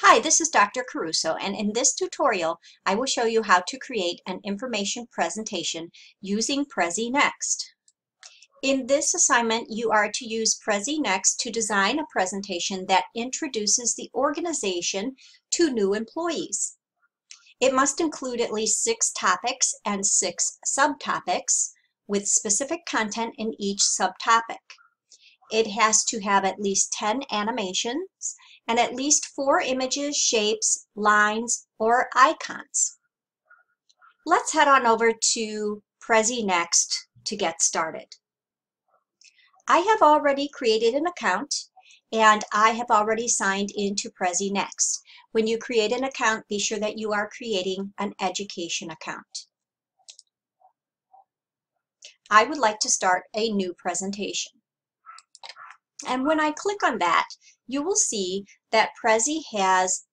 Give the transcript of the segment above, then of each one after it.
Hi, this is Dr. Caruso, and in this tutorial, I will show you how to create an information presentation using Prezi Next. In this assignment, you are to use Prezi Next to design a presentation that introduces the organization to new employees. It must include at least 6 topics and 6 subtopics with specific content in each subtopic. It has to have at least 10 animations and at least 4 images, shapes, lines, or icons. Let's head on over to Prezi Next to get started. I have already created an account and I have already signed into Prezi Next. When you create an account, be sure that you are creating an education account. I would like to start a new presentation. And when I click on that, you will see that Prezi has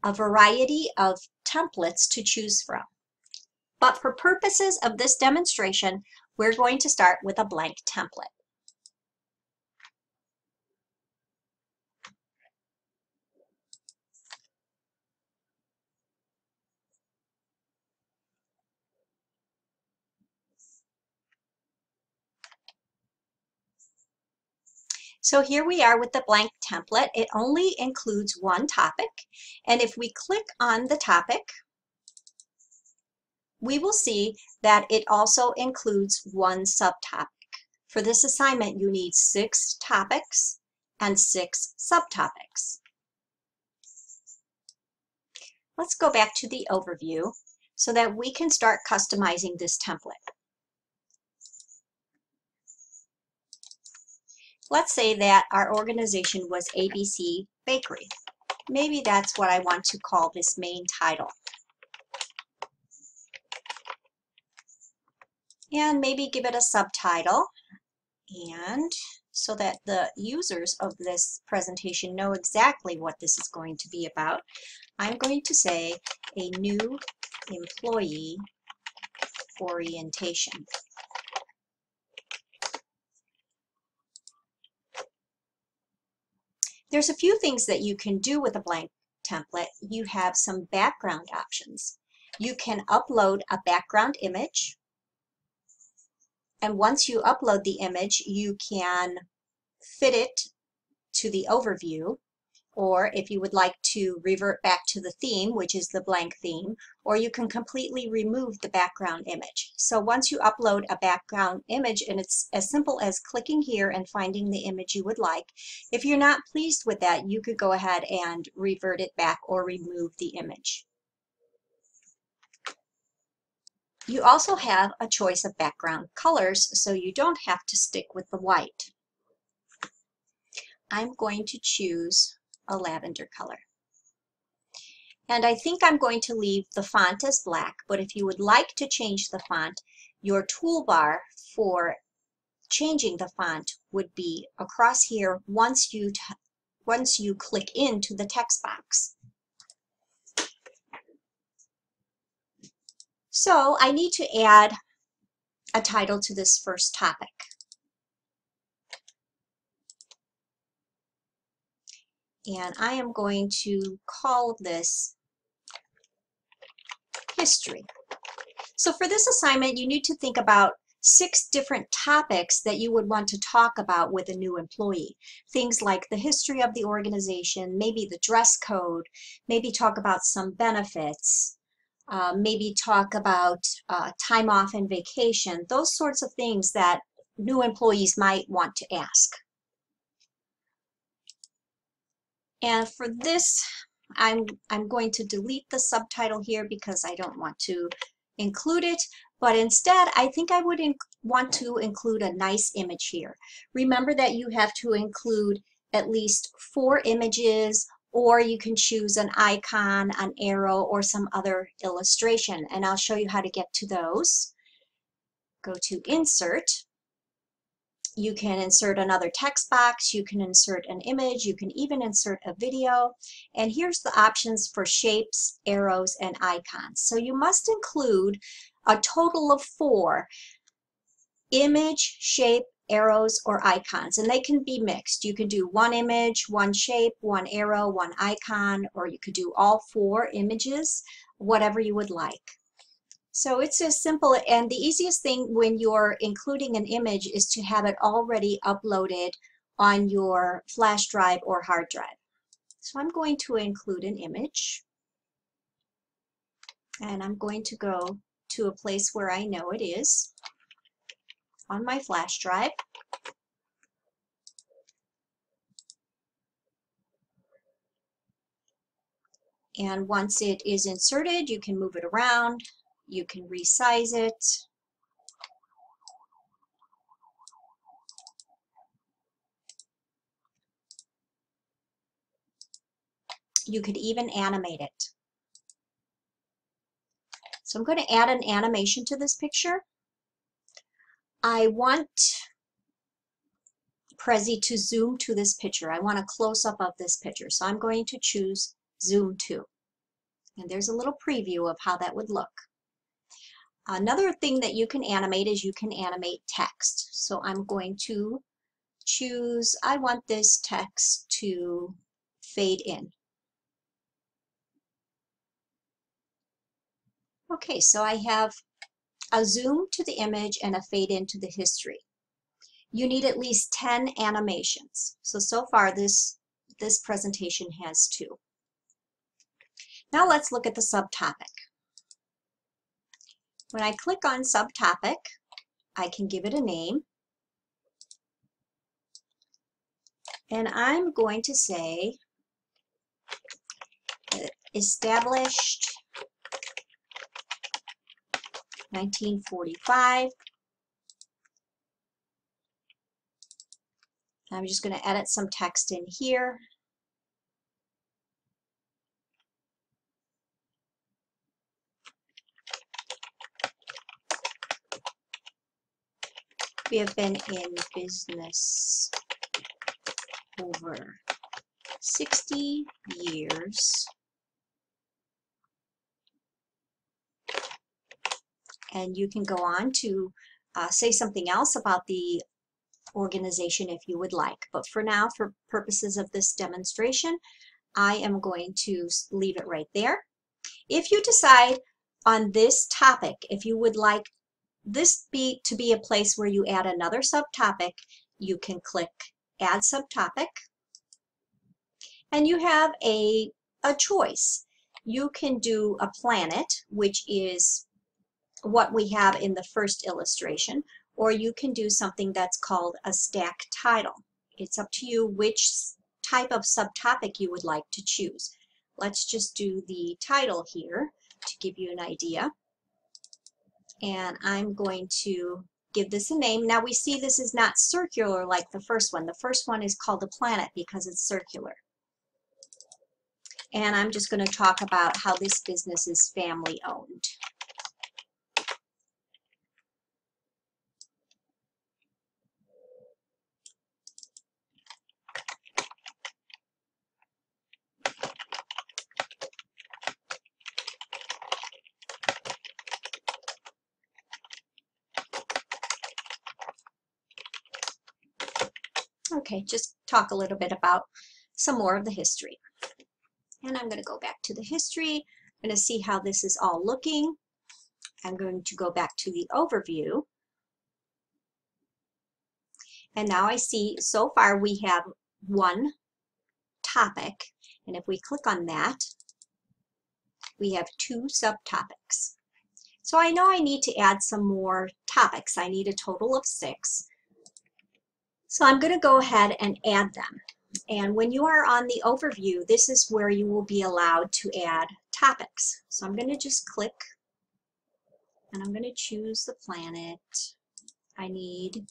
a variety of templates to choose from. But for purposes of this demonstration, we're going to start with a blank template. So here we are with the blank template. It only includes one topic, and if we click on the topic, we will see that it also includes one subtopic. For this assignment, you need 6 topics and 6 subtopics. Let's go back to the overview so that we can start customizing this template. Let's say that our organization was ABC Bakery. Maybe that's what I want to call this main title. And maybe give it a subtitle, and so that the users of this presentation know exactly what this is going to be about, I'm going to say a new employee orientation. There's a few things that you can do with a blank template. You have some background options. You can upload a background image, and once you upload the image, you can fit it to the overview, or if you would like to revert back to the theme, which is the blank theme, or you can completely remove the background image. So once you upload a background image, and it's as simple as clicking here and finding the image you would like, if you're not pleased with that, you could go ahead and revert it back or remove the image. You also have a choice of background colors, so you don't have to stick with the white. I'm going to choose a lavender color. And I think I'm going to leave the font as black, but if you would like to change the font, your toolbar for changing the font would be across here once you click into the text box. So I need to add a title to this first topic. And I am going to call this History. So for this assignment, you need to think about 6 different topics that you would want to talk about with a new employee. Things like the history of the organization, maybe the dress code, maybe talk about some benefits, maybe talk about time off and vacation, those sorts of things that new employees might want to ask. And for this, I'm going to delete the subtitle here because I don't want to include it, but instead I think I would want to include a nice image here. Remember that you have to include at least 4 images, or you can choose an icon, an arrow, or some other illustration, and I'll show you how to get to those. Go to Insert. You can insert another text box, you can insert an image, you can even insert a video. And here's the options for shapes, arrows, and icons. So you must include a total of 4: image, shape, arrows or icons, and they can be mixed. You can do one image, one shape, one arrow, one icon, or you could do all 4 images, whatever you would like. So it's as simple, and the easiest thing when you're including an image is to have it already uploaded on your flash drive or hard drive. So I'm going to include an image, and I'm going to go to a place where I know it is on my flash drive. And once it is inserted, you can move it around, you can resize it. You could even animate it. So I'm going to add an animation to this picture. I want Prezi to zoom to this picture. I want a close-up of this picture. So I'm going to choose Zoom to. And there's a little preview of how that would look. Another thing that you can animate is you can animate text. So I'm going to choose, I want this text to fade in. Okay, so I have a zoom to the image and a fade into the history. You need at least 10 animations. So far this presentation has 2. Now let's look at the subtopic. When I click on subtopic, I can give it a name. And I'm going to say established 1945. I'm just going to edit some text in here. We have been in business over 60 years. And you can go on to say something else about the organization if you would like. But for now, for purposes of this demonstration, I am going to leave it right there. If you decide on this topic, if you would like this to be a place where you add another subtopic, you can click Add Subtopic, and you have a choice. You can do a planet, which is what we have in the first illustration, or you can do something that's called a stack title. It's up to you which type of subtopic you would like to choose. Let's just do the title here to give you an idea. And I'm going to give this a name. Now we see this is not circular like the first one. The first one is called a planet because it's circular. And I'm just going to talk about how this business is family owned. Okay, just talk a little bit about some more of the history. And I'm going to go back to the history. I'm going to see how this is all looking. I'm going to go back to the overview. And now I see so far we have one topic. And if we click on that, we have 2 subtopics. So I know I need to add some more topics. I need a total of 6. So I'm going to go ahead and add them. And when you are on the overview, this is where you will be allowed to add topics. So I'm going to just click, and I'm going to choose the planet. I need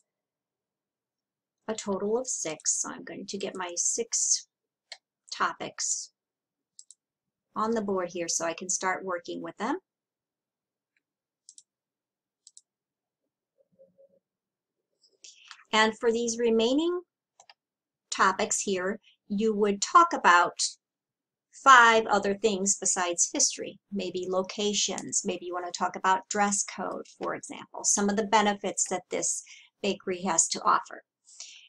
a total of 6. So I'm going to get my 6 topics on the board here so I can start working with them. And for these remaining topics here, you would talk about 5 other things besides history. Maybe locations, maybe you want to talk about dress code, for example, some of the benefits that this bakery has to offer.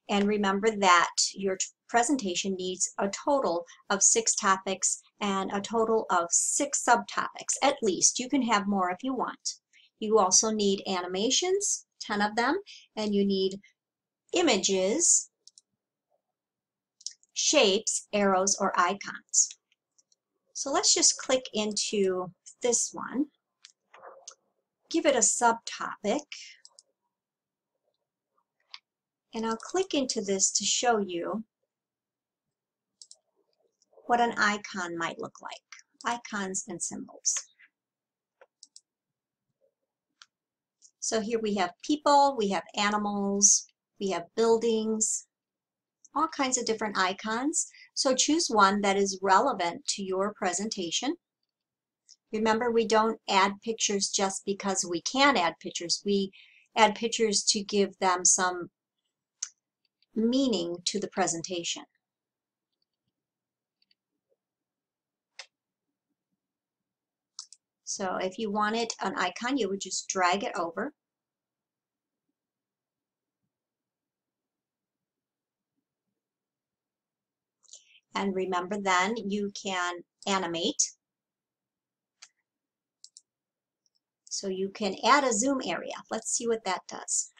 And remember that your presentation needs a total of 6 topics and a total of 6 subtopics at least. You can have more if you want. You also need animations, 10 of them, and you need images, shapes, arrows, or icons. So let's just click into this one, give it a subtopic, and I'll click into this to show you what an icon might look like. Icons and symbols. So here we have people, we have animals, we have buildings, all kinds of different icons. So choose one that is relevant to your presentation. Remember, we don't add pictures just because we can add pictures. We add pictures to give them some meaning to the presentation. So if you wanted an icon, you would just drag it over. And remember, then you can animate. So you can add a zoom area. Let's see what that does.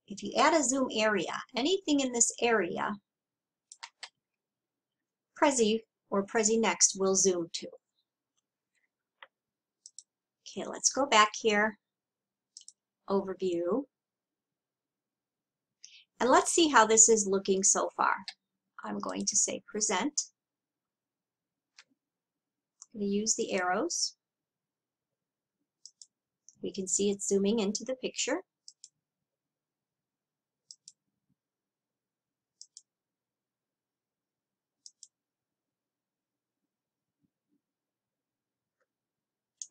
If you add a zoom area, anything in this area, Prezi or Prezi Next will zoom to. Okay, let's go back here, overview, and let's see how this is looking so far. I'm going to say present. I'm going to use the arrows. We can see it's zooming into the picture.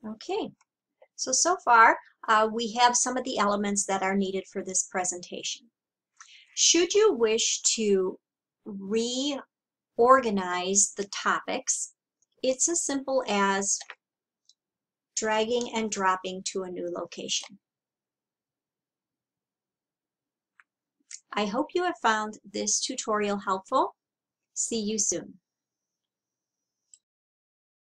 Okay, so far we have some of the elements that are needed for this presentation. Should you wish to reorganize the topics, it's as simple as dragging and dropping to a new location. I hope you have found this tutorial helpful. See you soon.